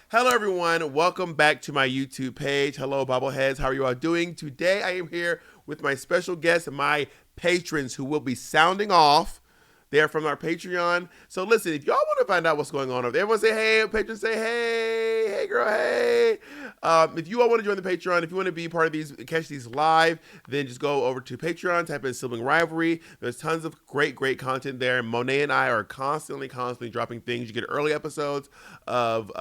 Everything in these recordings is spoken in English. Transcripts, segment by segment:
Hello, everyone. Welcome back to my YouTube page. Hello, Bobbleheads. How are you all doing? Today, I am here with my special guests, my patrons, who will be sounding off. They are from our Patreon. So listen, if y'all want to find out what's going on over there, everyone say hey. Patrons say hey, hey girl, hey. If you all want to join the Patreon, if you want to be part of these, catch these live, then just go over to Patreon, type in Sibling Rivalry. There's tons of great content there. Monet and I are constantly dropping things. You get early episodes of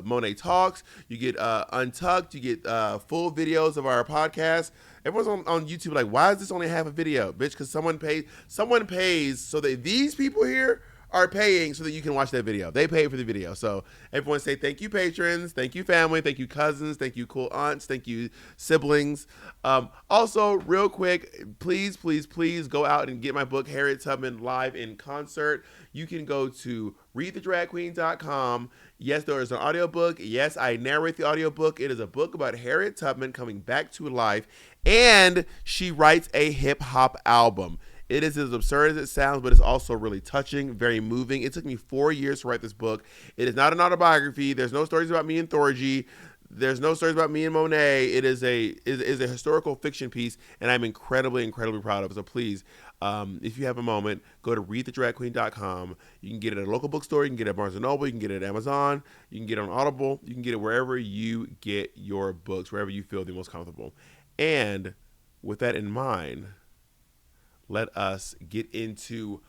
Monet Talks. You get Untucked. You get full videos of our podcast. Everyone's on YouTube like, why is this only half a video? Bitch, because someone pays so that these people here are paying so that you can watch that video. They pay for the video. So everyone say thank you, patrons. Thank you, family. Thank you, cousins. Thank you, cool aunts. Thank you, siblings. Also, real quick, please go out and get my book, Harriet Tubman, live in concert. You can go to readthedragqueen.com. Yes, there is an audiobook. Yes, I narrate the audiobook. It is a book about Harriet Tubman coming back to life, and she writes a hip-hop album. It is as absurd as it sounds, but it's also really touching, very moving. It took me 4 years to write this book. It is not an autobiography. There's no stories about me and Thorgy. There's no stories about me and Monet. It is a historical fiction piece, and I'm incredibly proud of it. So please, if you have a moment, go to readthedragqueen.com. You can get it at a local bookstore. You can get it at Barnes & Noble. You can get it at Amazon. You can get it on Audible. You can get it wherever you get your books, wherever you feel the most comfortable. And with that in mind, let us get into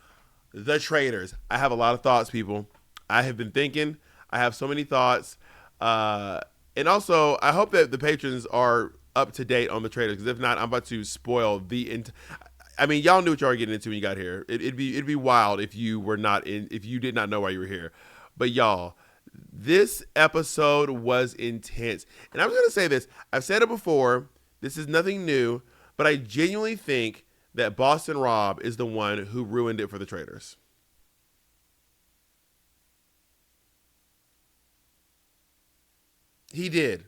The Traitors. I have a lot of thoughts, people. I have been thinking. I have so many thoughts. And also, I hope that the patrons are up to date on The Traitors, because if not, I'm about to spoil I mean, y'all knew what y'all were getting into when you got here. It'd be wild if you did not know why you were here. But y'all, this episode was intense. And I was going to say this. I've said it before. This is nothing new. But I genuinely think that Boston Rob is the one who ruined it for the Traitors. He did.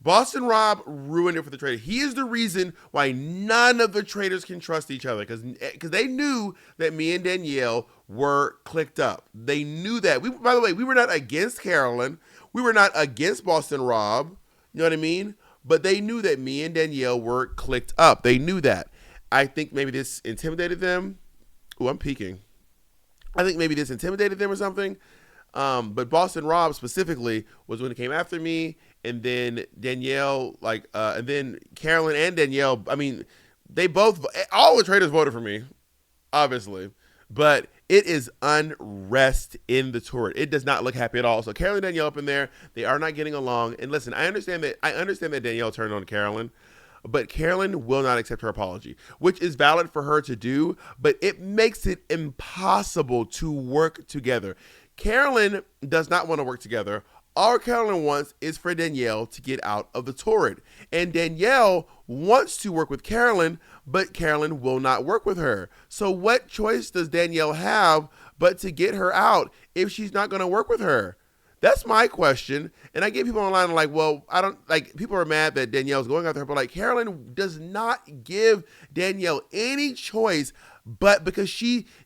Boston Rob ruined it for the Traitors. He is the reason why none of the Traitors can trust each other, because they knew that me and Danielle were clicked up. They knew that. By the way, we were not against Carolyn. We were not against Boston Rob. You know what I mean? But they knew that me and Danielle were clicked up. They knew that. I think maybe this intimidated them. Oh, I'm peeking. I think maybe this intimidated them or something. But Boston Rob specifically was when it came after me, and then Danielle, and then Carolyn and Danielle. I mean, all the Traitors voted for me, obviously, but it is unrest in the turret. It does not look happy at all. So Carolyn and Danielle up in there, they are not getting along. And listen, I understand that Danielle turned on Carolyn, but Carolyn will not accept her apology, which is valid for her to do, but it makes it impossible to work together. Carolyn does not want to work together. All Carolyn wants is for Danielle to get out of the turret. And Danielle wants to work with Carolyn, but Carolyn will not work with her. So what choice does Danielle have but to get her out if she's not going to work with her? That's my question. And I get people online like, well, people are mad that Danielle's going after her, but Carolyn does not give Danielle any choice, but because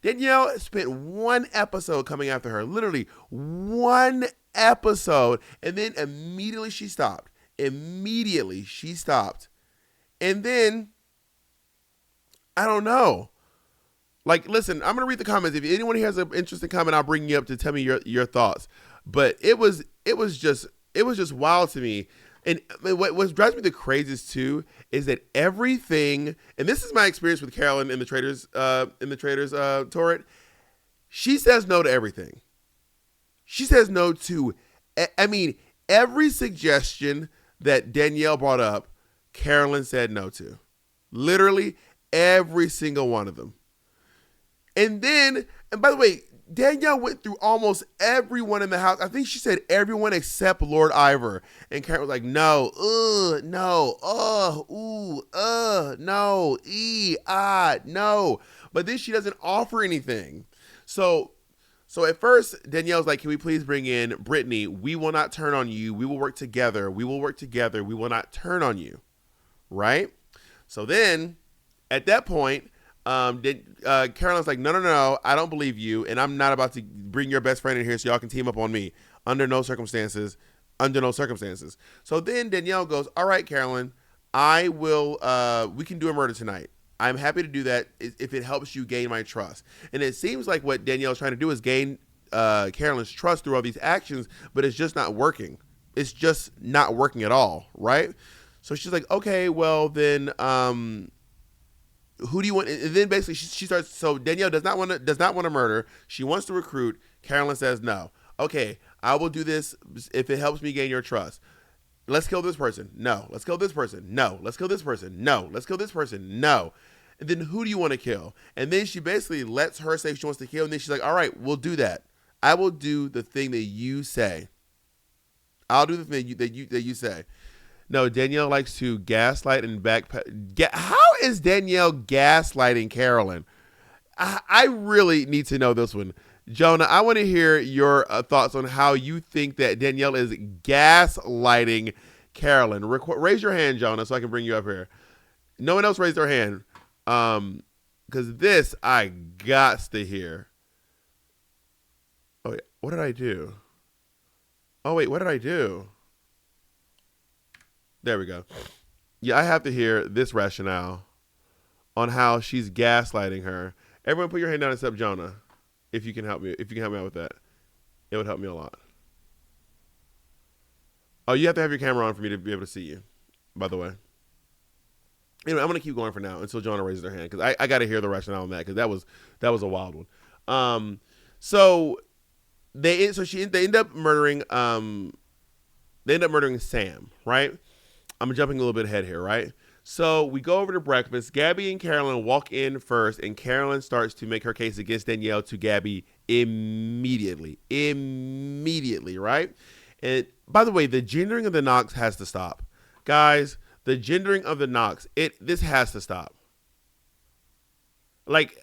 Danielle spent one episode coming after her, literally one episode, and then immediately she stopped. And then, I don't know. Listen, I'm going to read the comments. If anyone here has an interesting comment, I'll bring you up to tell me your thoughts. But it was just wild to me. And what drives me the craziest too is that everything, and this is my experience with Carolyn in the Traitors turret. She says no to everything. She says no to, every suggestion that Danielle brought up, Carolyn said no to. Literally every single one of them. And by the way, Danielle went through almost everyone in the house. I think she said everyone except Lord Ivor. And Karen was like, no, no, no, no. But then she doesn't offer anything. So at first, Danielle's like, can we please bring in Brittany? We will not turn on you. We will work together. We will not turn on you. Right? So then, at that point, Carolyn's like, no, I don't believe you, and I'm not about to bring your best friend in here so y'all can team up on me. under no circumstances, under no circumstances. So then Danielle goes, all right, Carolyn, I will, we can do a murder tonight. I'm happy to do that if it helps you gain my trust. And it seems like what Danielle's trying to do is gain Carolyn's trust through all these actions, but it's just not working. It's just not working at all, right? So she's like, okay, well then, who do you want? And then basically she starts. So Danielle does not want to murder. She wants to recruit. Carolyn says no. Okay, I will do this if it helps me gain your trust. Let's kill this person. No. Let's kill this person. No. Let's kill this person. No. Let's kill this person. No. And then who do you want to kill? And then she basically lets her say she wants to kill. And then she's like, all right, we'll do that. I will do the thing that you say. I'll do the thing that you say. No, Danielle likes to gaslight and How is Danielle gaslighting Carolyn? I really need to know this one. Jonah, I want to hear your thoughts on how you think that Danielle is gaslighting Carolyn. Raise your hand, Jonah, so I can bring you up here. No one else raised their hand. Because this I got to hear. Oh, wait, what did I do? Oh, wait, what did I do? There we go. Yeah, I have to hear this rationale on how she's gaslighting her. Everyone put your hand down except Jonah. If you can help me out with that. It would help me a lot. Oh, you have to have your camera on for me to be able to see you, by the way. Anyway, I'm going to keep going for now until Jonah raises her hand, because I got to hear the rationale on that, because that was a wild one. So they end up murdering Sam, right? I'm jumping a little bit ahead here, right? So we go over to breakfast. Gabby and Carolyn walk in first, and Carolyn starts to make her case against Danielle to Gabby immediately, right? And by the way, the gendering of the knocks has to stop. Guys, the gendering of the knocks, this has to stop. Like,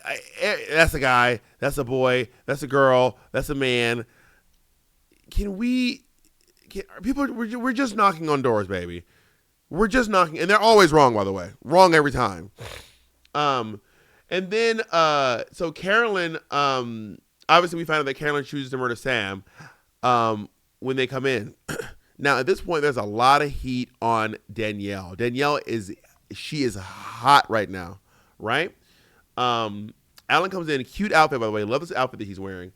that's a guy, that's a boy, that's a girl, that's a man. We're just knocking on doors, baby. We're just knocking, and they're always wrong, by the way. Wrong every time. And then, so Carolyn, obviously we find out that Carolyn chooses to murder Sam when they come in. Now, at this point, there's a lot of heat on Danielle. Danielle is hot right now, right? Alan comes in, cute outfit, by the way. Love this outfit that he's wearing.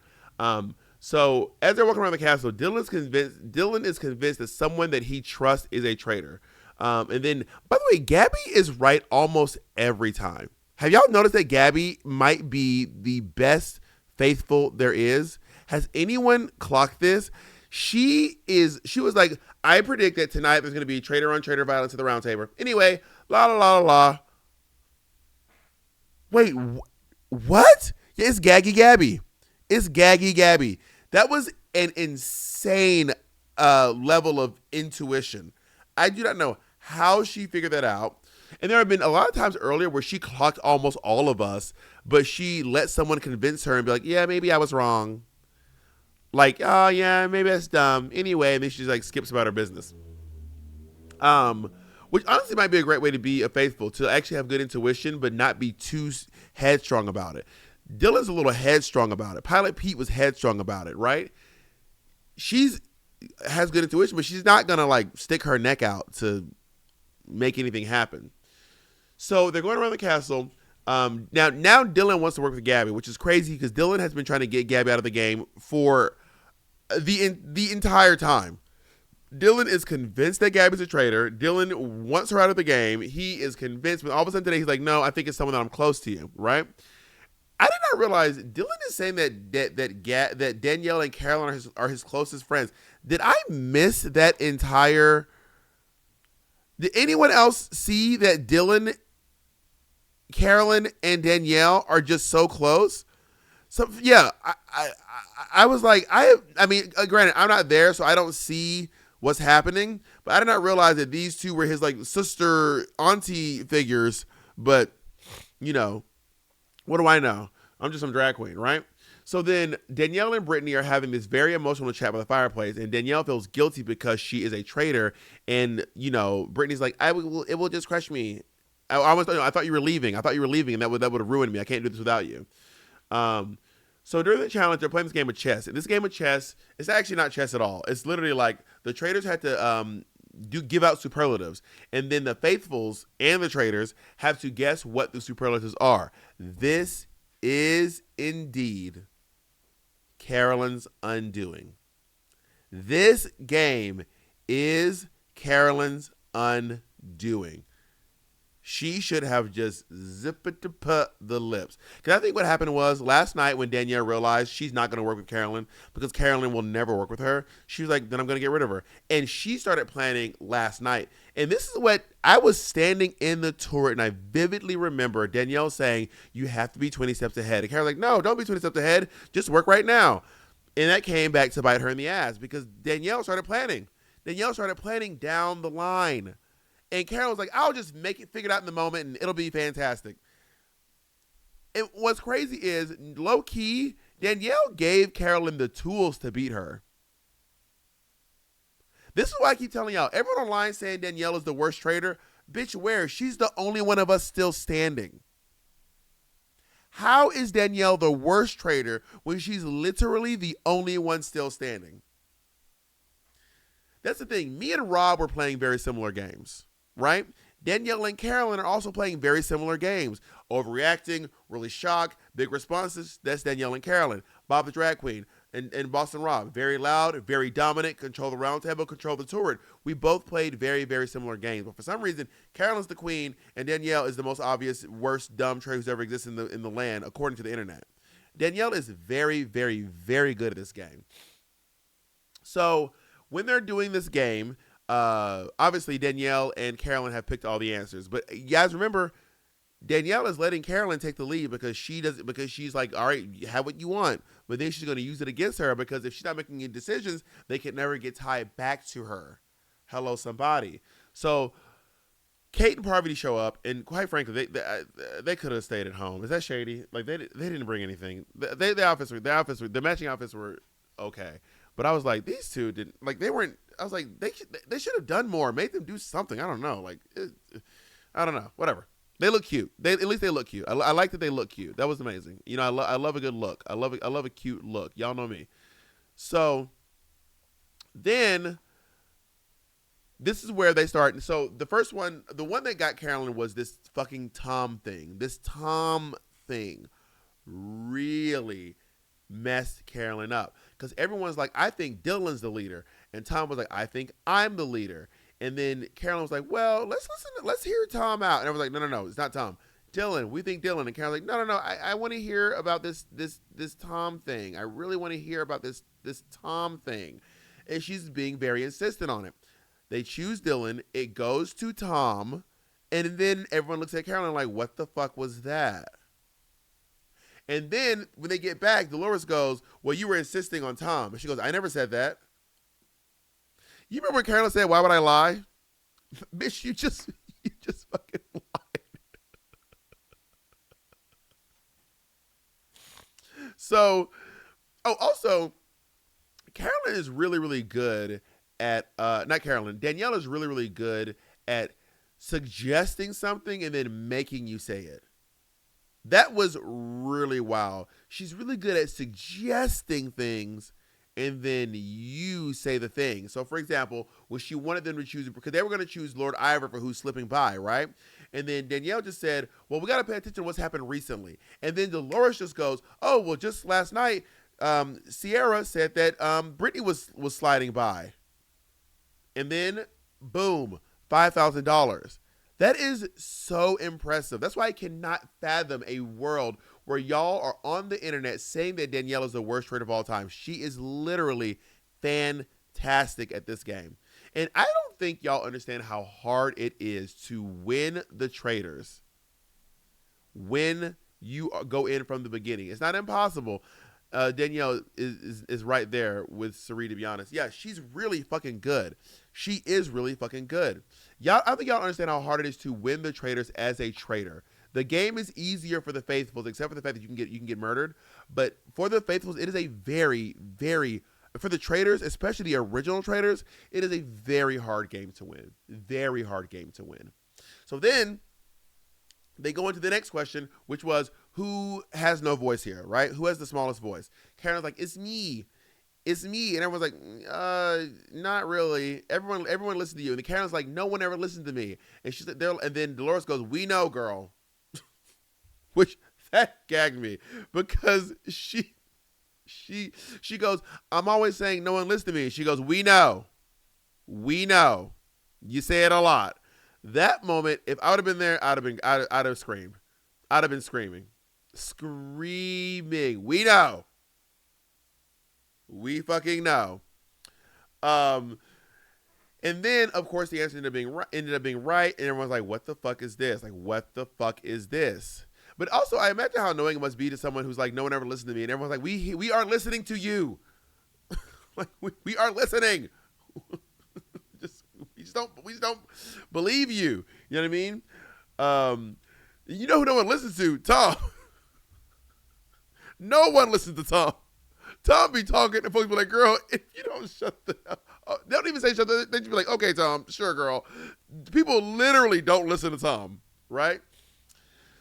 So as they're walking around the castle, Dylan is convinced that someone that he trusts is a traitor. And then, by the way, Gabby is right almost every time. Have y'all noticed that Gabby might be the best faithful there is? Has anyone clocked this? She was like, I predict that tonight there's going to be traitor on traitor violence at the round table. Anyway, la la la la. Wait, what? Yeah, it's Gaggy Gabby. It's Gaggy Gabby. That was an insane level of intuition. I do not know how she figured that out. And there have been a lot of times earlier where she clocked almost all of us, but she let someone convince her and be like, yeah, maybe I was wrong. Like, oh, yeah, maybe that's dumb. Anyway, and then she like skips about her business. Which honestly might be a great way to be a faithful, to actually have good intuition, but not be too headstrong about it. Dylan's a little headstrong about it. Pilot Pete was headstrong about it, right? Has good intuition, but she's not going to like stick her neck out to make anything happen. So they're going around the castle. Now Dylan wants to work with Gabby, which is crazy because Dylan has been trying to get Gabby out of the game for the entire time. Dylan is convinced that Gabby's a traitor. Dylan wants her out of the game. He is convinced, but all of a sudden today he's like, no, I think it's someone that I'm close to you, right? I did not realize Dylan is saying that Danielle and Carolyn are his closest friends. Did I miss that entire? Did anyone else see that Dylan, Carolyn, and Danielle are just so close? So yeah, I was like, I mean, granted, I'm not there, so I don't see what's happening, but I did not realize that these two were his like sister auntie figures. But you know, what do I know? I'm just some drag queen, right? So then Danielle and Brittany are having this very emotional chat by the fireplace, and Danielle feels guilty because she is a traitor. And, you know, Brittany's like, it will just crush me. I thought you were leaving. And that would have ruined me. I can't do this without you. So during the challenge, they're playing this game of chess. And this game of chess is actually not chess at all. It's literally like the traders had to give out superlatives, and then the faithfuls and the traders have to guess what the superlatives are. This is indeed Carolyn's undoing. This game is Carolyn's undoing. She should have just zipped to put the lips. Because I think what happened was last night when Danielle realized she's not going to work with Carolyn because Carolyn will never work with her, she was like, then I'm going to get rid of her. And she started planning last night. And this is what I was standing in the turret, and I vividly remember Danielle saying, you have to be 20 steps ahead. And Carolyn's like, no, don't be 20 steps ahead. Just work right now. And that came back to bite her in the ass because Danielle started planning. Danielle started planning down the line. And Carol was like, I'll just make it figured out in the moment and it'll be fantastic. And what's crazy is, low key, Danielle gave Carolyn the tools to beat her. This is why I keep telling y'all, everyone online saying Danielle is the worst trader, bitch, where? She's the only one of us still standing. How is Danielle the worst trader when she's literally the only one still standing? That's the thing. Me and Rob were playing very similar games. Right? Danielle and Carolyn are also playing very similar games. Overreacting, really shocked, big responses. That's Danielle and Carolyn. Bob the Drag Queen and Boston Rob. Very loud, very dominant, control the round table, control the turret. We both played very, very similar games. But for some reason, Carolyn's the queen and Danielle is the most obvious, worst, dumb trader who's ever existed in the land, according to the internet. Danielle is very, very, very good at this game. So when they're doing this game, obviously Danielle and Carolyn have picked all the answers, but you guys remember Danielle is letting Carolyn take the lead because she's like, all right, you have what you want, but then she's going to use it against her because if she's not making any decisions, they can never get tied back to her. Hello, somebody. So Kate and Parvati show up, and quite frankly, they could have stayed at home. Is that shady? Like they didn't bring anything. The matching outfits were okay. But I was like, these two didn't, like, they weren't, I was like, they should have done more, made them do something. I don't know. Like, I don't know. Whatever. They look cute. At least they look cute. I like that they look cute. That was amazing. You know, I love a good look. I love a cute look. Y'all know me. So then this is where they start. So the first one, the one that got Carolyn was this fucking Tom thing. This Tom thing really messed Carolyn up. Because everyone's like, I think Dylan's the leader. And Tom was like, I think I'm the leader. And then Carolyn was like, well, let's hear Tom out. And I was like, no, it's not Tom. Dylan, we think Dylan. And Carolyn's like, no, I want to hear about this Tom thing. I really want to hear about this Tom thing. And she's being very insistent on it. They choose Dylan. It goes to Tom. And then everyone looks at Carolyn like, what the fuck was that? And then when they get back, Dolores goes, well, you were insisting on Tom. And she goes, I never said that. You remember when Carolyn said, why would I lie? Bitch, you just fucking lied. So, also, Carolyn is really, really good at, not Carolyn, Danielle is really, really good at suggesting something and then making you say it. That was really wild. She's really good at suggesting things and then you say the thing. So, for example, when she wanted them to choose, because they were going to choose Lord Ivor for who's slipping by, right? And then Danielle just said, well, we got to pay attention to what's happened recently. And then Dolores just goes, oh, well, just last night, Sierra said that Brittany was sliding by. And then, boom, $5,000. That is so impressive. That's why I cannot fathom a world where y'all are on the internet saying that Danielle is the worst trader of all time. She is literally fantastic at this game. And I don't think y'all understand how hard it is to win the traders when you go in from the beginning. It's not impossible. Danielle is right there with Sari, to be honest. Yeah, she's really fucking good. She is really fucking good. Y'all, I think y'all understand how hard it is to win the traders as a trader. The game is easier for the faithfuls, except for the fact that you can get murdered. But for the faithfuls, it is a very, very, for the traders, especially the original traders, it is a very hard game to win. Very hard game to win. So then they go into the next question, which was, who has no voice here, right? Who has the smallest voice? Carolyn's like, it's me. It's me. And everyone's like, not really. Everyone listened to you. And the Karen's like, no one ever listened to me. And she's like, and then Dolores goes, we know, girl. Which that gagged me because she goes, I'm always saying no one listened to me. She goes, we know. You say it a lot. That moment, if I would have been there, I'd have screamed. I'd have been screaming. We know. We fucking know. And then, of course, the answer ended up being right, and everyone's like, what the fuck is this? Like, what the fuck is this? But also, I imagine how annoying it must be to someone who's like, no one ever listened to me, and everyone's like, we are listening to you. Like, we are listening. we just don't believe you. You know what I mean? You know who no one listens to? Tom. No one listens to Tom. Tom be talking and folks be like, girl, if you don't shut the hell up. They don't even say shut the, they just be like, okay, Tom, sure, girl. People literally don't listen to Tom, right?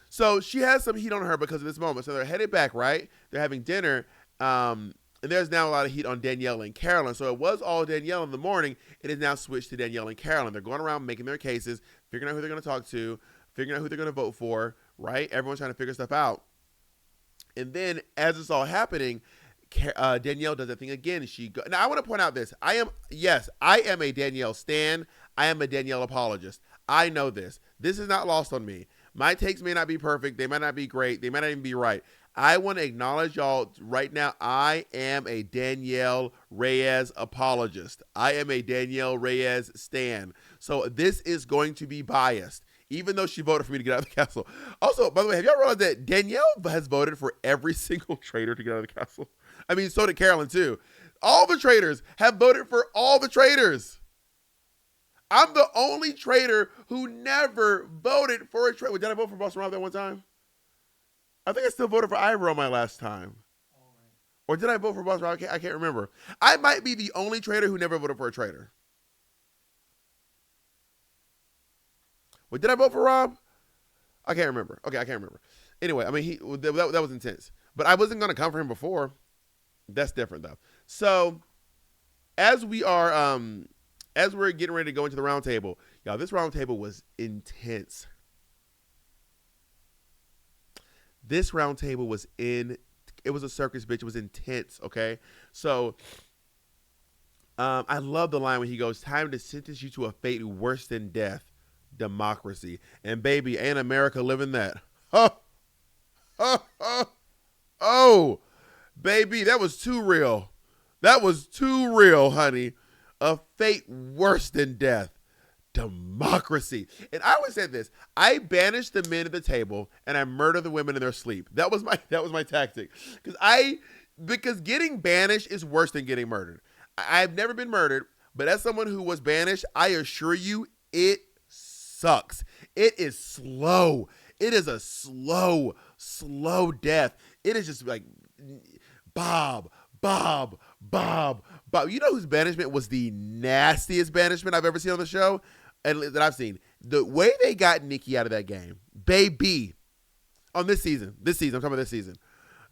So she has some heat on her because of this moment. So they're headed back, right? They're having dinner. And there's now a lot of heat on Danielle and Carolyn. So it was all Danielle in the morning. It is now switched to Danielle and Carolyn. They're going around making their cases, figuring out who they're going to talk to, figuring out who they're going to vote for, right? Everyone's trying to figure stuff out. And then as it's all happening, Danielle does that thing again. Now I want to point out this. I am a Danielle stan. I am a Danielle apologist. I know this. This is not lost on me. My takes may not be perfect. They might not be great. They might not even be right. I want to acknowledge y'all right now. I am a Danielle Reyes apologist. I am a Danielle Reyes stan. So this is going to be biased, even though she voted for me to get out of the castle. Also, by the way, have y'all realized that Danielle has voted for every single traitor to get out of the castle? I mean, so did Carolyn too. All the traitors have voted for all the traitors. I'm the only traitor who never voted for a traitor. Did I vote for Boss Rob that one time? I think I still voted for Ivor on my last time. Or did I vote for Boss Rob? I can't remember. I might be the only traitor who never voted for a traitor. Wait, did I vote for Rob? I can't remember. Okay, I can't remember. Anyway, I mean, that was intense. But I wasn't going to come for him before. That's different, though. So, as we're getting ready to go into the round table, y'all, this round table was intense. This round table was it was a circus, bitch. It was intense, okay? So, I love the line when he goes, time to sentence you to a fate worse than death, democracy. And baby, ain't America living that? Oh, baby, that was too real. That was too real, honey. A fate worse than death. Democracy. And I always said this. I banish the men at the table and I murder the women in their sleep. That was my tactic. Because getting banished is worse than getting murdered. I've never been murdered, but as someone who was banished, I assure you it sucks. It is slow. It is a slow death. It is just like Bob. You know whose banishment was the nastiest banishment I've ever seen on the show? And that I've seen. The way they got Nikki out of that game, baby, on this season, I'm talking about this season.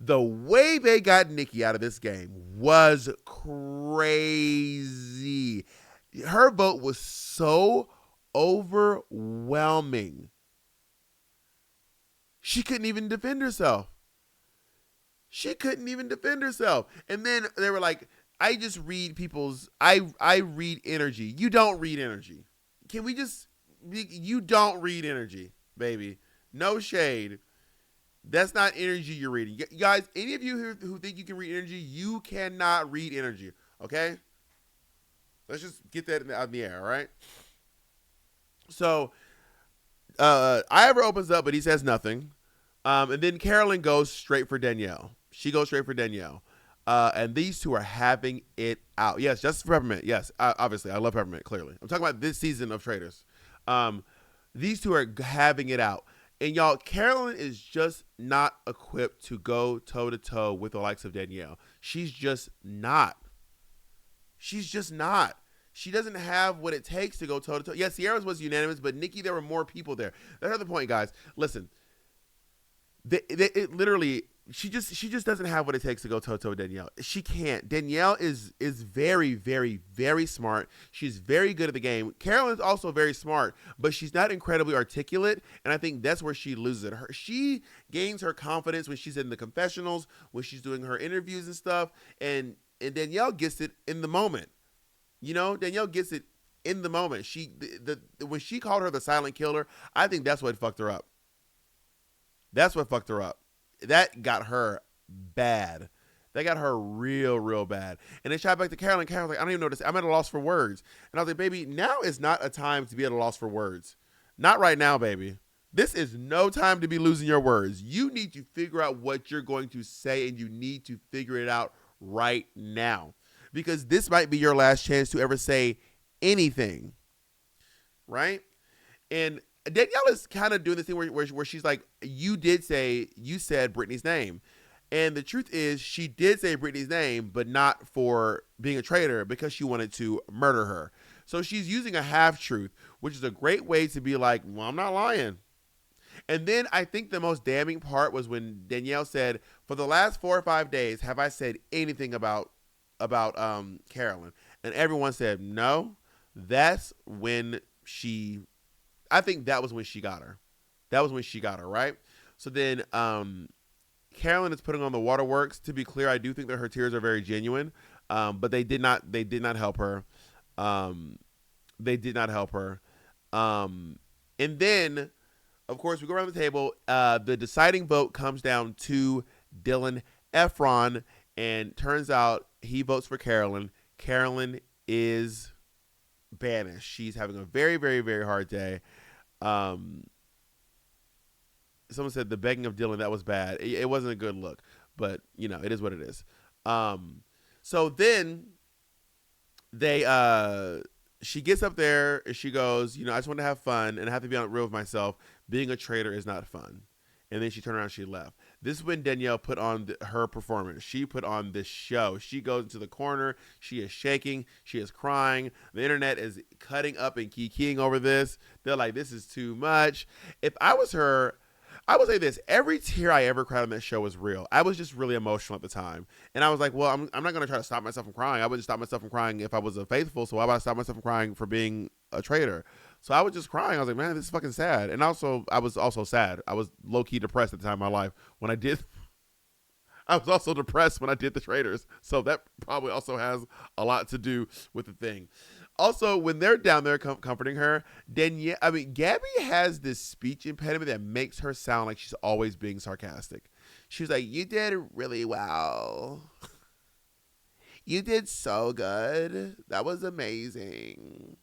The way they got Nikki out of this game was crazy. Her vote was so overwhelming. She couldn't even defend herself. And then they were like, I just read I read energy. You don't read energy. You don't read energy, baby. No shade. That's not energy you're reading. You guys, any of you who think you can read energy, you cannot read energy, okay? Let's just get that out in the air, all right? So, Ivor opens up, but he says nothing. And then Carolyn goes straight for Danielle. She goes straight for Danielle. And these two are having it out. Yes, Justice for Peppermint. Yes, obviously. I love Peppermint, clearly. I'm talking about this season of Traitors. These two are having it out. And y'all, Carolyn is just not equipped to go toe-to-toe with the likes of Danielle. She's just not. She doesn't have what it takes to go toe-to-toe. Yes, Sierra's was unanimous, but Nikki, there were more people there. That's another point, guys. Listen. It literally, she just doesn't have what it takes to go toe to toe with Danielle. She can't. Danielle is very, very, very smart. She's very good at the game. Carolyn's also very smart, but she's not incredibly articulate, and I think that's where she loses it. She gains her confidence when she's in the confessionals, when she's doing her interviews and stuff, and Danielle gets it in the moment. Danielle gets it in the moment. When she called her the silent killer, I think that's what fucked her up. That's what fucked her up. That got her bad. That got her real, real bad. And then shot back to Carolyn. Carolyn's like, I don't even know this. I'm at a loss for words. And I was like, baby, now is not a time to be at a loss for words. Not right now, baby. This is no time to be losing your words. You need to figure out what you're going to say, and you need to figure it out right now. Because this might be your last chance to ever say anything. Right? And Danielle is kind of doing this thing where she's like, you said Brittany's name. And the truth is, she did say Brittany's name, but not for being a traitor, because she wanted to murder her. So she's using a half-truth, which is a great way to be like, well, I'm not lying. And then I think the most damning part was when Danielle said, for the last 4 or 5 days, have I said anything about Carolyn? And everyone said no. That's when I think that was when she got her. That was when she got her, right? So then Carolyn is putting on the waterworks. To be clear, I do think that her tears are very genuine, but they did not help her. They did not help her. And then, of course, we go around the table. The deciding vote comes down to Dylan Efron, and turns out he votes for Carolyn. Carolyn is banished. She's having a very, very, very hard day. Someone said the begging of Dylan, that was bad. It wasn't a good look, but it is what it is. So then she gets up there and she goes, I just want to have fun and I have to be on real with myself. Being a traitor is not fun. And then she turned around and she left. This is when Danielle put on her performance. She put on this show. She goes into the corner. She is shaking. She is crying. The internet is cutting up and kikiing over this. They're like, this is too much. If I was her, I would say this. Every tear I ever cried on that show was real. I was just really emotional at the time. And I was like, well, I'm not going to try to stop myself from crying. I would just stop myself from crying if I was a faithful. So why would I stop myself from crying for being a traitor? So I was just crying. I was like, man, this is fucking sad. And also, I was also sad. I was low-key depressed at the time of my life when I did. I was also depressed when I did the traitors. So that probably also has a lot to do with the thing. Also, when they're down there comforting her, Gabby has this speech impediment that makes her sound like she's always being sarcastic. She's like, you did really well. You did so good. That was amazing.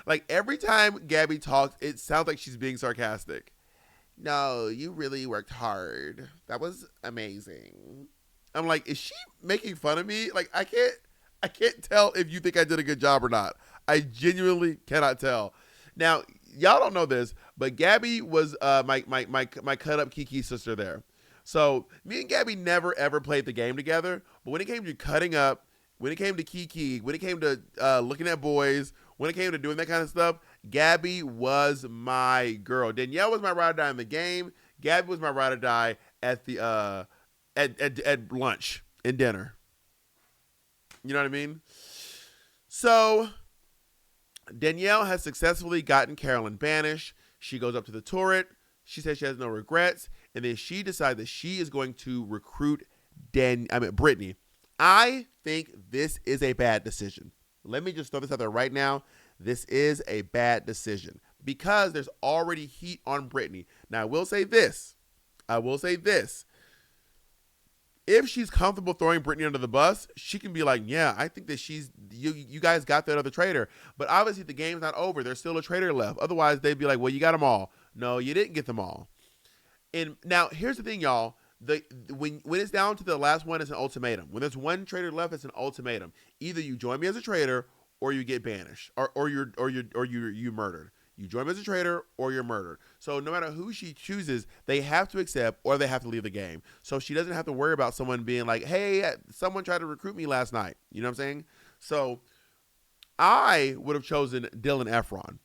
Like, every time Gabby talks, it sounds like she's being sarcastic. No, you really worked hard. That was amazing. I'm like, is she making fun of me? Like, I can't tell if you think I did a good job or not. I genuinely cannot tell. Now, y'all don't know this, but Gabby was my cut up Kiki sister there. So me and Gabby never ever played the game together. But when it came to cutting up, when it came to Kiki, when it came to looking at boys, when it came to doing that kind of stuff, Gabby was my girl. Danielle was my ride or die in the game. Gabby was my ride or die at the at lunch and dinner. You know what I mean? So Danielle has successfully gotten Carolyn banished. She goes up to the turret. She says she has no regrets, and then she decides that she is going to recruit Brittany. I think this is a bad decision. Let me just throw this out there right now. This is a bad decision because there's already heat on Brittany. Now, I will say this. If she's comfortable throwing Brittany under the bus, she can be like, yeah, I think that you guys got that other traitor. But obviously the game's not over. There's still a traitor left. Otherwise, they'd be like, well, you got them all. No, you didn't get them all. And now, here's the thing, y'all. When it's down to the last one, it's an ultimatum. When there's one traitor left, it's an ultimatum. Either you join me as a traitor, or you get banished, or you're murdered. You join me as a traitor, or you're murdered. So no matter who she chooses, they have to accept, or they have to leave the game. So she doesn't have to worry about someone being like, "Hey, someone tried to recruit me last night." You know what I'm saying? So I would have chosen Dylan Efron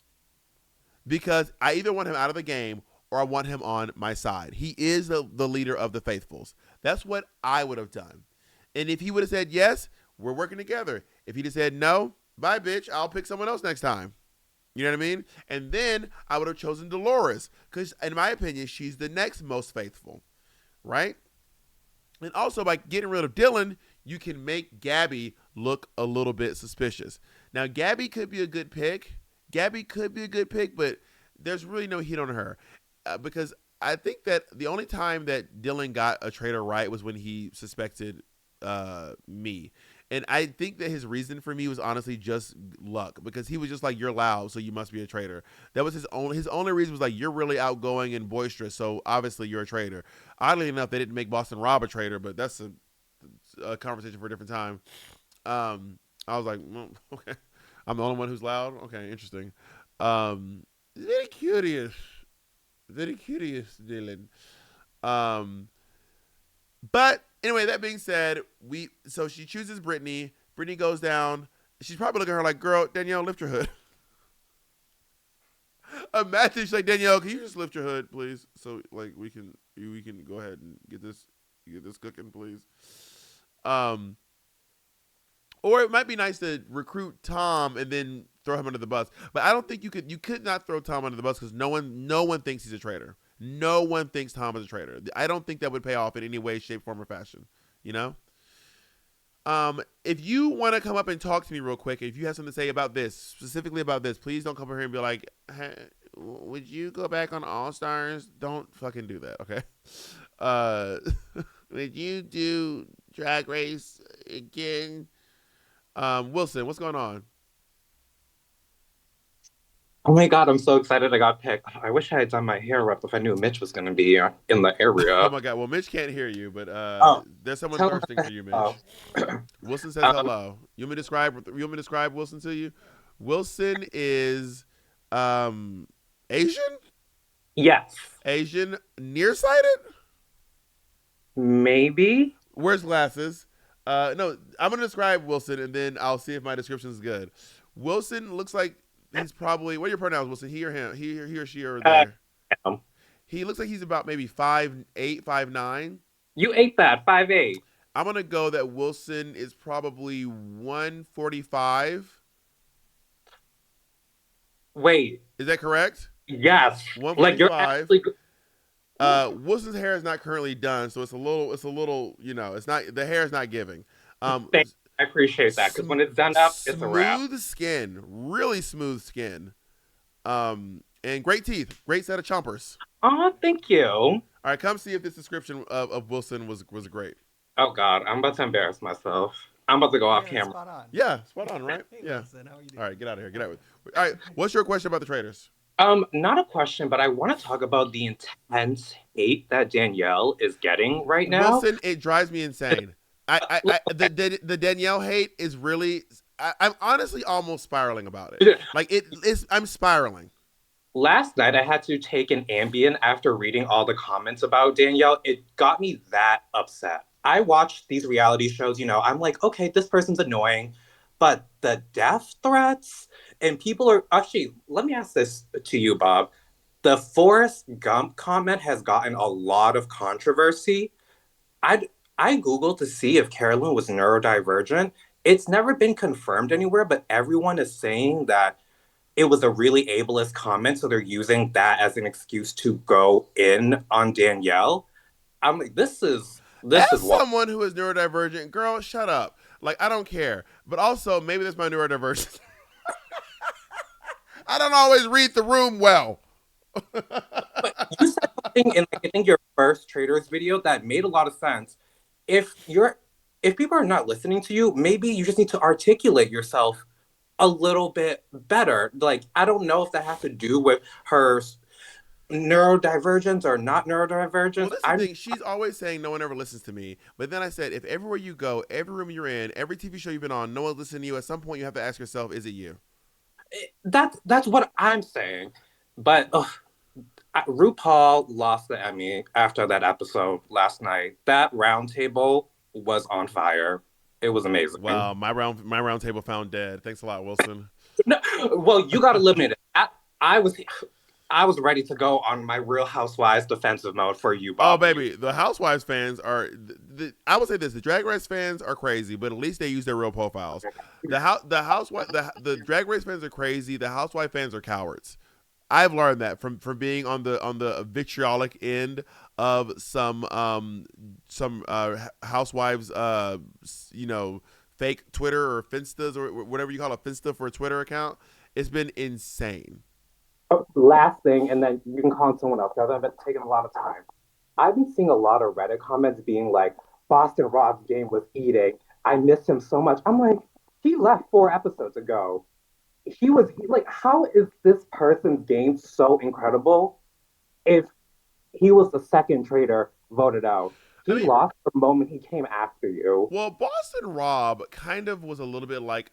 because I either want him out of the game, or I want him on my side. He is the leader of the faithfuls. That's what I would have done. And if he would have said yes, we're working together. If he'd have said no, bye, bitch, I'll pick someone else next time. You know what I mean? And then I would have chosen Dolores because, in my opinion, she's the next most faithful, right? And also, by getting rid of Dylan, you can make Gabby look a little bit suspicious. Now, Gabby could be a good pick. But there's really no heat on her because I think that the only time that Dylan got a traitor right was when he suspected me. And I think that his reason for me was honestly just luck because he was just like, you're loud, so you must be a traitor. That was his only reason was like, you're really outgoing and boisterous, so obviously you're a traitor. Oddly enough, they didn't make Boston Rob a traitor, but that's a conversation for a different time. I was like, well, okay. I'm the only one who's loud? Okay, interesting. Very curious, Dylan. But anyway, that being said, so she chooses Brittany. Brittany goes down. She's probably looking at her like, girl, Danielle, lift your hood. Imagine she's like, Danielle, can you just lift your hood, please? So like we can go ahead and get this cooking, please. Or it might be nice to recruit Tom and then throw him under the bus. But I don't think you could not throw Tom under the bus because no one thinks he's a traitor. No one thinks Tom is a traitor. I don't think that would pay off in any way, shape, form, or fashion. You know? If you want to come up and talk to me real quick, if you have something to say about this, specifically about this, please don't come over here and be like, hey, would you go back on All Stars? Don't fucking do that, okay? Would you do Drag Race again? Wilson, what's going on? Oh my God, I'm so excited I got picked. I wish I had done my hair up if I knew Mitch was going to be in the Oh area. my God. Well, Mitch can't hear you, but Oh, there's someone tell him thirsting I for you, hello. Mitch. Wilson says Um, hello. You want me to describe Wilson to you? Wilson is Asian? yes, Asian, nearsighted? maybe. Wears glasses. No, I'm gonna describe Wilson and then I'll see if my description is good. Wilson looks like he's probably what are your pronouns, Wilson? He or him? He or she or Uh, there? He looks like he's about maybe 5'8", 5'9". you ate that, 5'8". I'm gonna go that Wilson is probably 145. Wait, Is that correct? yes. Like you're 145. actually. Wilson's hair is not currently done, so it's a little, it's not the hair is not giving. Um, Thank I appreciate that because when it's done up, it's a wrap. smooth skin, really smooth skin. And great teeth, great set of chompers. Oh, thank you. All right, come see if this description of Wilson was great. Oh God, I'm about to embarrass myself. I'm about to go off Yeah, camera. spot on. Yeah, spot on, right? Hey, Yeah. Wilson, how are you All doing? right, get out of here. Get out. All right, what's your question about the traders? Not a question, but I want to talk about the intense hate that Danielle is getting right now. Wilson, it drives me insane. The Danielle hate is really. I'm honestly almost spiraling about it. Like it is. I'm spiraling. Last night, I had to take an Ambien after reading all the comments about Danielle. It got me that upset. I watch these reality shows, I'm like, okay, this person's annoying, but the death threats and people are actually, let me ask this to you, Bob. The Forrest Gump comment has gotten a lot of controversy. I I Googled to see if Carolyn was neurodivergent. It's never been confirmed anywhere, but everyone is saying that it was a really ableist comment, so they're using that as an excuse to go in on Danielle. I'm like, this is As what. someone who is neurodivergent, girl, shut up. Like I don't care. But also, maybe that's my neurodivergence. I don't always read the room well. But you said something in like, I think your first traders video that made a lot of sense. If people are not listening to you, maybe you just need to articulate yourself a little bit better. Like I don't know if that has to do with her neurodivergence or not Well, neurodivergence. that's the thing. She's always saying no one ever listens to me. But then I said, if everywhere you go, every room you're in, every TV show you've been on, no one listens to you. At some point, you have to ask yourself, is it you? That's what I'm saying. But RuPaul lost the Emmy after that episode last night. That roundtable was on fire. It was amazing. Wow, my round table found dead. Thanks a lot, Wilson. No, well, you got to eliminate it. I was I was ready to go on my Real Housewives defensive mode for you, Oh Bob. When you baby, the Housewives fans are. I would say this: the Drag Race fans are crazy, but at least they use their real profiles. The Drag Race fans are crazy. The Housewife fans are cowards. I've learned that from being on the vitriolic end of some housewives fake Twitter or Finstas or whatever you call a Finsta for a Twitter account. It's been insane. last thing, and then you can call on someone else because I've been taking a lot of time. I've been seeing a lot of Reddit comments being like, Boston Rob's game was eating. I miss him so much. I'm like, he left 4 episodes ago. Like, how is this person's game so incredible if he was the second traitor voted out? I He mean, lost the moment he came after you. well, Boston Rob kind of was a little bit like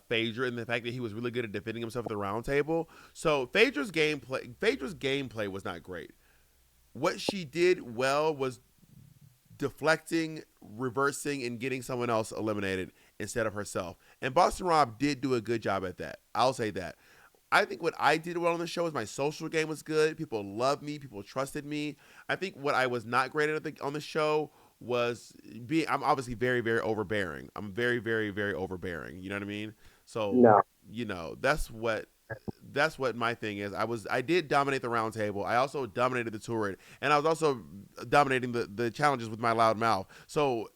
Phaedra in the fact that he was really good at defending himself at the round table. So Phaedra's gameplay was not great. What she did well was deflecting, reversing, and getting someone else eliminated instead of herself. And Boston Rob did do a good job at that. I'll say that. I think what I did well on the show is my social game was good. People loved me. People trusted me. I think what I was not great at on the show was being. I'm obviously very, very overbearing. I'm very, very, very overbearing. You know what I mean? So No. that's what my thing is. I did dominate the round table. I also dominated the turret, and I was also dominating the challenges with my loud mouth. So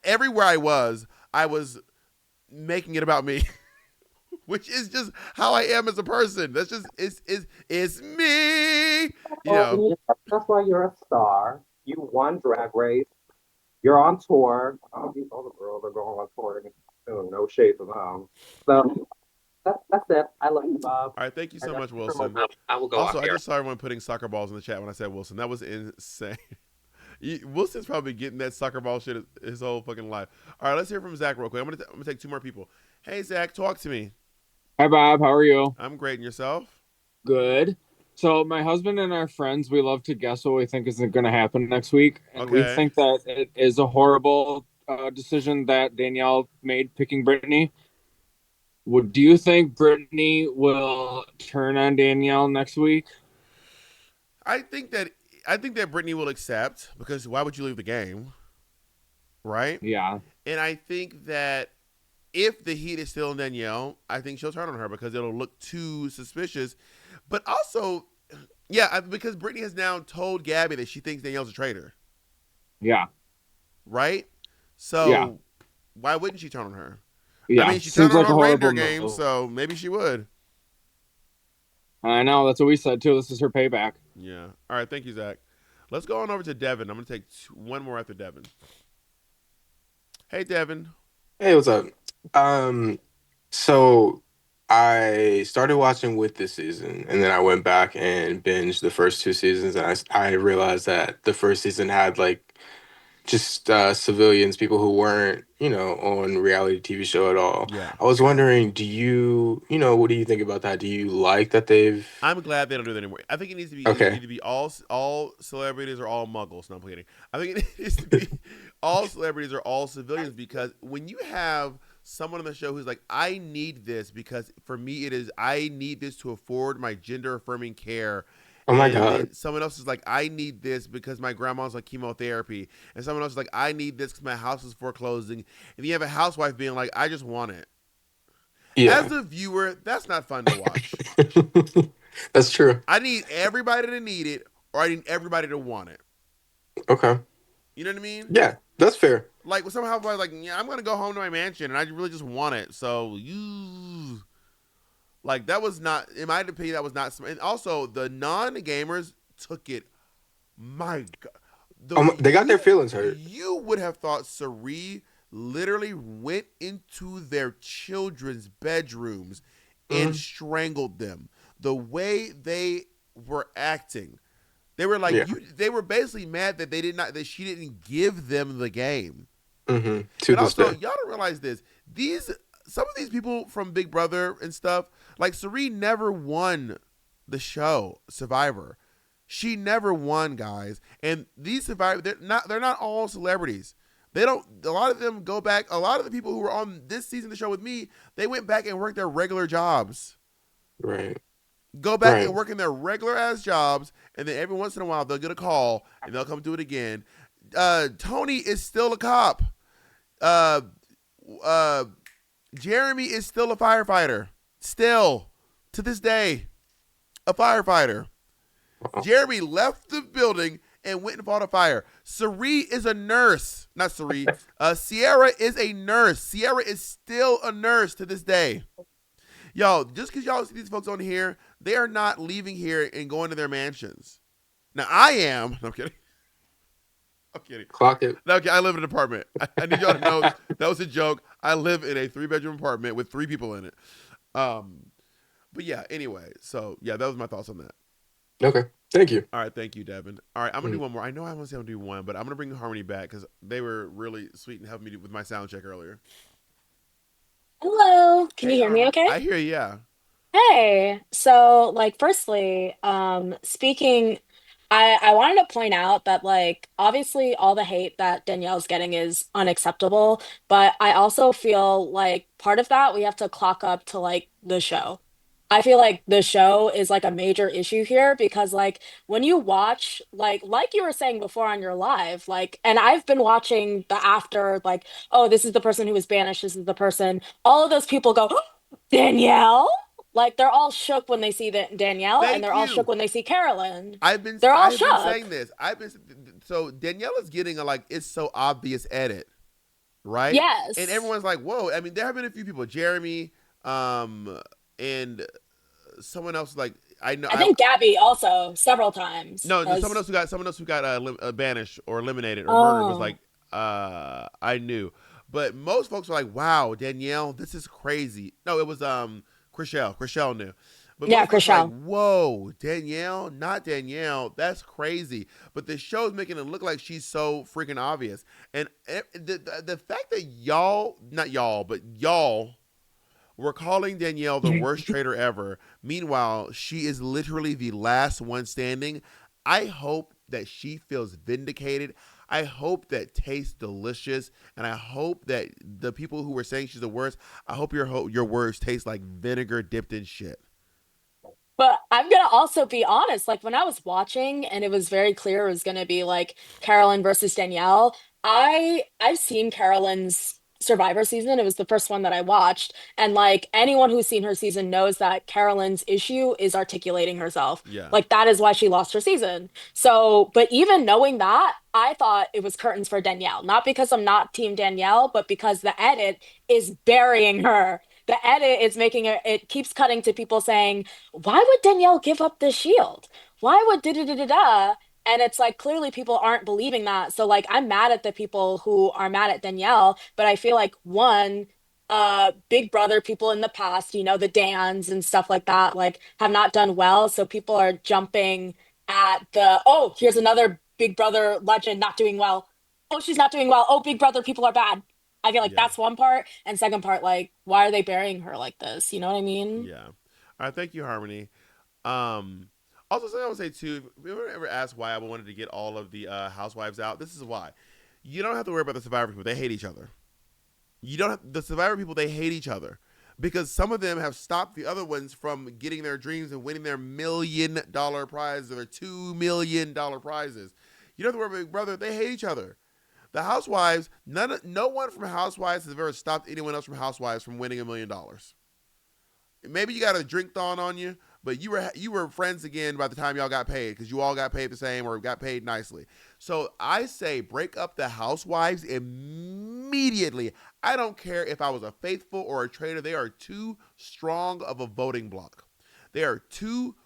everywhere I was making it about me. Which is just how I am as a person. That's just it's me. You Oh, know. and that's why you're a star. You won Drag Race. You're on tour. All the girls are going on tour. No shade to them. So that's it. I love you, Bob. All right, thank you I so got much, you for Wilson. my I will go Also, off I here. just saw everyone putting soccer balls in the chat when I said Wilson. That was insane. Wilson's probably getting that soccer ball shit his whole fucking life. All right, let's hear from Zach real quick. I'm gonna take two more people. Hey Zach, talk to me. Hi Bob, how are you? I'm great, and yourself? Good. So my husband and our friends, we love to guess what we think is going to happen next week, and we Okay. think that it is a horrible decision that Danielle made picking Brittany. Do you think Brittany will turn on Danielle next week? I think that I think that Brittany will accept because why would you leave the game, right? Yeah, And I think that if the heat is still in Danielle, I think she'll turn on her because it'll look too suspicious. But also, yeah, because Brittany has now told Gabby that she thinks Danielle's a traitor, yeah, right? yeah, So why wouldn't she turn on her? I yeah. mean, she turned Seems on like her a reindeer horrible game, move. so maybe she would. I know, that's what we said too. This is her payback. Yeah. All right. Thank you, Zach. Let's go on over to Devin. I'm going to take one more after Devin. Hey, Devin. Hey, what's up? Um, so I started watching with this season, and then I went back and binged the first two seasons, and I realized that the first season had like just civilians, people who weren't, on reality TV show at all. Yeah. I was wondering, what do you think about that? Do you like that they've? I'm glad they don't do that anymore. I think it needs to be Okay, either be all celebrities or all muggles. No, I'm kidding. I think it needs to be all celebrities or all civilians because when you have someone on the show who's like, I need this because for me it is I need this to afford my gender affirming care. oh my And God, then someone else is like, I need this because my grandma's like chemotherapy. And someone else is like, I need this because my house is foreclosing. And you have a housewife being like, I just want it. As yeah, a viewer, that's not fun to watch. that's true. I need everybody to need it, or I need everybody to want it. Okay, You know what I mean? yeah, that's fair. Like somehow I was like, yeah, I'm gonna go home to my mansion, and I really just want it. So you, like that was not, in my opinion, that was not. And also, the non-gamers took it. My God, They got their feelings hurt. you would have thought Cerie literally went into their children's bedrooms and Hmm. strangled them. The way they were acting, they were like Yeah. you. They were basically mad that that she didn't give them the game. To And this also, day. y'all don't realize this. Some of these people from Big Brother and stuff, like Serene never won the show Survivor. She never won, guys. And these Survivor, they're not all celebrities. They don't. A lot of them go back. A lot of the people who were on this season of the show with me, they went back and worked their regular jobs. Right. go back Right. and work in their regular ass jobs, and then every once in a while they'll get a call and they'll come do it again. Tony is still a cop. Uh, uh, Jeremy is still a firefighter. Still, to this day, a firefighter. Jeremy left the building and went and fought a fire. Sari is a nurse. Not Sari. Sierra is a nurse. Sierra is still a nurse to this day. Yo, just because y'all see these folks on here, they are not leaving here and going to their mansions. Now, I am. No, I'm kidding. I'm kidding. Clock it. No, okay, I live in an apartment. I need y'all to know that was a joke. I live in a 3-bedroom apartment with 3 people in it. But yeah, anyway. So, yeah, that was my thoughts on that. Okay. Thank you. All right, thank you, Devin. All right, I'm going to do one more. I know I want to say I'm going to do one, but I'm going to bring Harmony back because they were really sweet and helping me with my sound check earlier. Hello. Can you hear me okay? I hear you, yeah. Hey. So, like, firstly, speaking, I wanted to point out that, like, obviously all the hate that Danielle's getting is unacceptable, but I also feel like part of that we have to clock up to like the show. I feel like the show is like a major issue here because like when you watch like you were saying before on your live, like and I've been watching the after like, oh, this is the person who was banished, this is the person. All of those people go, Danielle? Like they're all shook when they see that Danielle, and Thank they're all shook you. when they see Carolyn. I've been They're all I've been saying shook. this. So Danielle is getting a like it's so obvious edit, right? And Yes. everyone's like, "Whoa!" I mean, there have been a few people, Jeremy, and someone else like I know. I think Gabby also several times No, has. someone else who got banished or eliminated or murdered was Oh, like, I knew, but most folks were like, "Wow, Danielle, this is crazy." No, it was Chriselle. Chriselle knew, but yeah, most folks were like, Chriselle. "Whoa, Danielle, not Danielle, that's crazy." But the show's making it look like she's so freaking obvious, and the fact that y'all, not y'all, but y'all we're calling Danielle the worst traitor ever. Meanwhile, she is literally the last one standing. I hope that she feels vindicated. I hope that tastes delicious, and I hope that the people who were saying she's the worst, I hope your words taste like vinegar dipped in shit. But I'm gonna also be honest, like when I was watching and it was very clear it was gonna be like Carolyn versus Danielle, I've seen Carolyn's Survivor season. It was the first one that I watched. And like anyone who's seen her season knows that Carolyn's issue is articulating herself. Yeah, Like that is why she lost her season. So, but even knowing that, I thought it was curtains for Danielle. Not because I'm not team Danielle, but because the edit is burying her. The edit is making it keeps cutting to people saying, why would Danielle give up the shield? Why would da da da da da? And it's like clearly people aren't believing that. So like I'm mad at the people who are mad at Danielle, but I feel like one, Big Brother people in the past, you know, the Dans and stuff like that, like have not done well. So people are jumping at the, oh, here's another Big Brother legend not doing well. Oh, she's not doing well. Oh, Big Brother people are bad. I feel like yeah, that's one part. And second part, like, why are they burying her like this? You know what I mean? yeah. All right, thank you, Harmony. Um, Also, something I would say too, if you ever asked why I wanted to get all of the housewives out, this is why. You don't have to worry about the Survivor people. They hate each other. You don't have the Survivor people. They hate each other because some of them have stopped the other ones from getting their dreams and winning their $1 million prizes or their $2 million prizes. You don't have to worry about brother. They hate each other. The Housewives, no one from Housewives has ever stopped anyone else from Housewives from winning $1 million. Maybe you got a drink thawing on you, but you were friends again by the time y'all got paid because you all got paid the same or got paid nicely. So I say break up the Housewives immediately. I don't care if I was a faithful or a traitor. They are too strong of a voting bloc. They are too.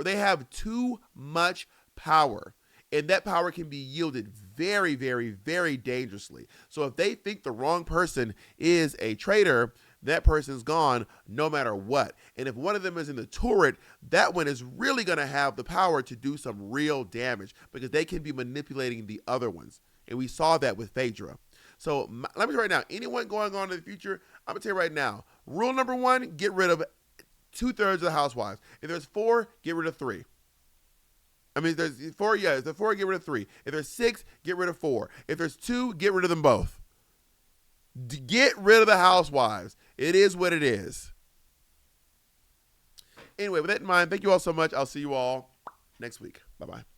They have too much power, and that power can be yielded very, very, very dangerously. So if they think the wrong person is a traitor, that person's gone no matter what. And if one of them is in the turret, that one is really going to have the power to do some real damage because they can be manipulating the other ones. And we saw that with Phaedra. So let me tell you right now, anyone going on in the future, I'm going to tell you right now, rule number one, get rid of 2/3 of the housewives. If there's 4, get rid of 3. I mean, if there's 4, yeah, if there's 4, get rid of 3. If there's 6, get rid of 4. If there's 2, get rid of them both. Get rid of the housewives. It is what it is. Anyway, with that in mind, thank you all so much. I'll see you all next week. Bye-bye.